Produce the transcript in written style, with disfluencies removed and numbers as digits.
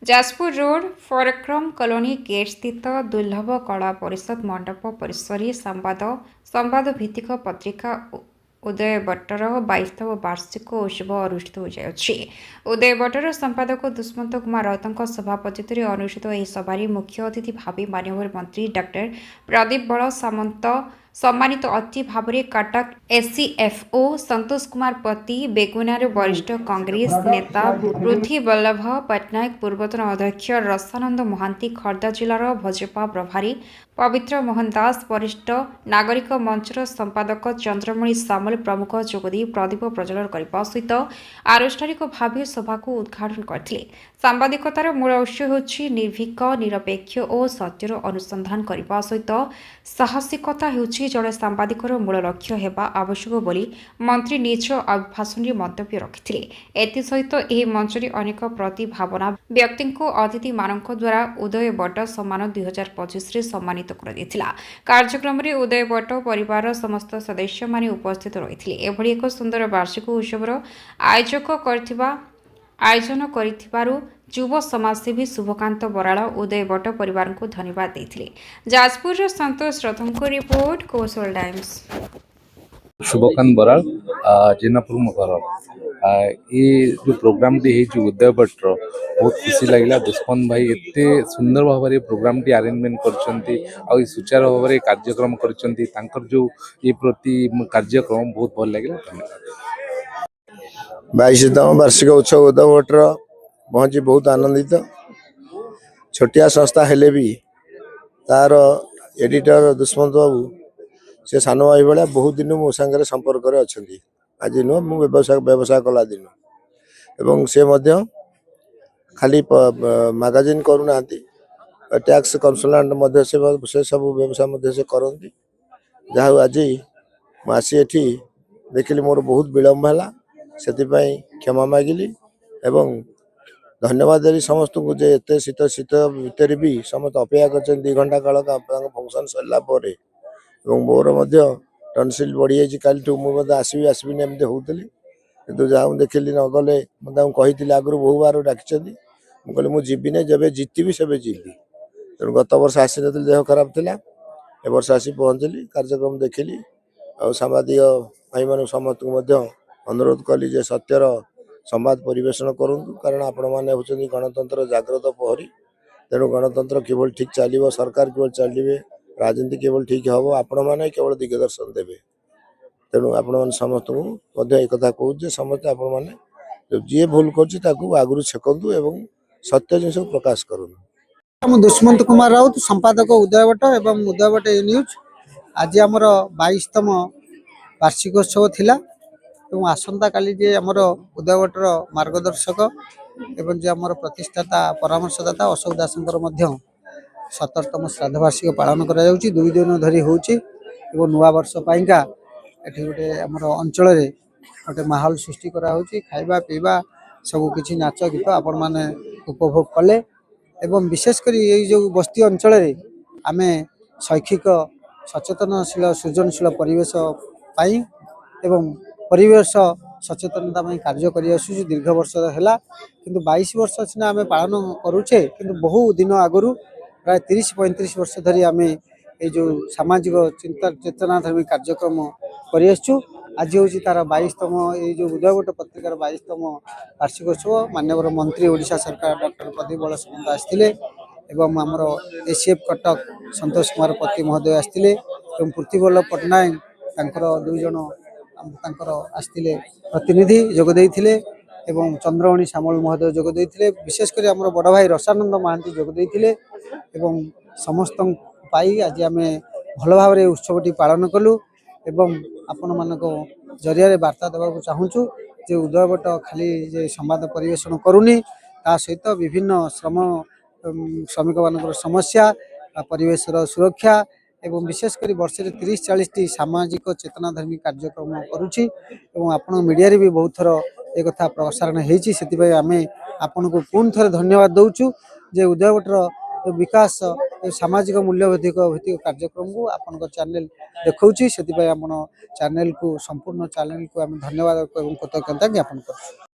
Jajpur road फरक्रम colony gate स्थित दुर्लभ कला परिषद मंडप परिसर संवाद भित्तिक पत्रिका उदय बटर 22तम वार्षिक उत्सव अनुष्ठित हो जाए। उदय बटर संपादक दुष्मंत कुमार राउत सभापति अनुष्ठित यह सभार मुख्य अतिथि भाव माननीय मंत्री डॉक्टर प्रदीप बल सामंत सम्मानित अतिथि भाव में कटक एससीएफओ संतोष कुमार पति बेगुनार वरिष्ठ कांग्रेस नेता पृथ्वी बल्लभ पट्टनायक पूर्वतन अध्यक्ष रसानंद महांती खर्दा जिलार भाजपा प्रभारी पवित्र मोहन दास वरिष्ठ नागरिक मंचर संपादक चंद्रमणि सामल प्रमुख जोगदी प्रदीप प्रज्वलन करने सहित आनुष्ठानिक भाव सभा को उद्घाटन करते। सांबादिकतार मूल उद्देश्य होछि निर्भीक निरपेक्ष और सत्यर अनुसंधान करने सहित साहसिकता होछि जड़े सांबादिकर मूल लक्ष्य हेबा आवश्यक बोली मंत्री निज अभिभाषण में मंतव्य रखिथिले। एसहित यह मंच में अनेक प्रतिभावना व्यक्ति को अतिथि मानक द्वारा उदय बट सम्मान 2025 सम्मानित कर कार्यक्रम में उदय बट परिवार समस्त सदस्य माने उपस्थित रही एभली एक सुंदर वार्षिक उत्सव आयोजन कर युव समाजसेवी शुभकांत बराड़ उदय बट परिवार को धन्यवाद देते। जाजपुर संतोष रथों रिपोर्ट कौशल टाइम्स। शुभकांत बराड़ जेनापुर मगर ये जो प्रोग्राम टी उदय भट्टर बहुत खुशी लगे। दुष्मंत भाई एते सुंदर भाव में प्रोग्राम टी अरेंजमेंट कर सुचारू भाव में कार्यक्रम कर जो ये प्रति कार्यक्रम बहुत भल लगे। धन्यवाद। 22तम वार्षिक उत्सव उदय भट्टर पहुँची बहुत आनंदित। छोटिया संस्था हेले भी तार एडिटर दुष्मंत बाबू से सान भाई भाया बहुत दिन मो सांगे संपर्क अच्छा। आज नुह मु व्यवसाय कला दिन एवं से मध्य खाली मैगजीन करूना टैक्स कन्सल्टेंट से सब व्यवसाय से करती। जहाँ आज मुझे एठी देखिली मोर बहुत विलम्ब है से क्षमा मागिली एवं धन्यवाद देली समस्त को जे एते शीत भितर भी समस्त अपेक्षा कर 2 घंटा काल फंक्शन सरला मोर टनसिल बढ़ी जाइए कल मुझे आसबी आसबी एमती होती कि जहाँ देखिली न गले मुझे आगुरी बहु बार डाकी मुझे मुझे जब जीतबी से जीवी तेणु गत वर्ष आसी नी देह खराब थी ए वर्ष आसी पहुँचली कार्यक्रम देखिली और सांबादिक भाई मान समस्त अनुरोध कली जे सत्यर संवाद परिवेशन करूँ कारण आपण मैंने होती गणतंत्र जाग्रत प्रहरी तेणु गणतंत्र केवल ठीक चलो सरकार केवल चलिए राजनीति केवल ठीक हम आपण मैंने केवल दिग्दर्शन देवे। तेणु आपण समस्त को एक कहूँ समस्त आपण मैंने जी भूल कर छेकतु एवं सत्य जिन प्रकाश करूँ। दुष्मंत कुमार राउत संपादक उदय बट एवं उदय बट न्यूज आज आमर 22तम वार्षिकोत्सव थिला एवं आसंता काली जे आमर उदय बटर मार्गदर्शक एवं जे आमर प्रतिष्ठाता परामर्शदाता अशोक दासंकर 17तम श्राद्ध वार्षिक पालन करा 2 दिन धरी होची एवं नुआ वर्ष पाइका एठी गोटे आमर अंचल रे गोटे माहौल सृष्टि करा होची खाइबा पीबा सब किछि नाच गीत आपण माने उपभोग कले एवं विशेषकर ये जो बस्ती अंचल रे आमे शैक्षिक सचेतनशील सृजनशील परिवेश पाई एवं परिवेश सचेतनता कार्य कर दीर्घ वर्ष है किंतु 22 वर्ष सीना आम पालन करुचे किंतु बहु दिन आगु प्राय 30-35 वर्ष धरी आम ये जो सामाजिक चिंता चेतना धर्मी कार्यक्रम कर आज हूँ तार 22तम ये जो उदय बट पत्रिकार 22तम वार्षिकोत्सव माननीय मंत्री ओडिशा सरकार डॉक्टर प्रदीप बल सामंत आसते एवं आमर एसीएफ कटक संतोष कुमार पति महोदय आसते पृथ्वी बल्लभ पट्टनायक 2 जन आसते प्रतिनिधि जोगदे एवं चंद्रमणि सामल महोदय जोगदे विशेषकर आम बड़ भाई रसानंद महांती जोगदे एवं समस्त पाई आज आम भल भाव उत्सवटी पालन कलु एवं आपण मान जरिया वार्ता देवाक चाहूँ जे उदय बट खाली जे संवाद परिवेशन करूनी ता सहित विभिन्न श्रमिक मान समस्या परिवेशर सुरक्षा एवं विशेषकर वर्ष 30-40 सामाजिक चेतनाधर्मी कार्यक्रम करुच्ची आपण मीडिया भी बहुत थर एक प्रसारण होती आम आपन को पुनः थे धन्यवाद दौचु जे उदय बटर विकास सामाजिक मूल्यभित्तिक कार्यक्रम को आपण चैनल देखौची से चैनल को संपूर्ण चैनल को आम धन्यवाद एवं कृतज्ञता ज्ञापन कर।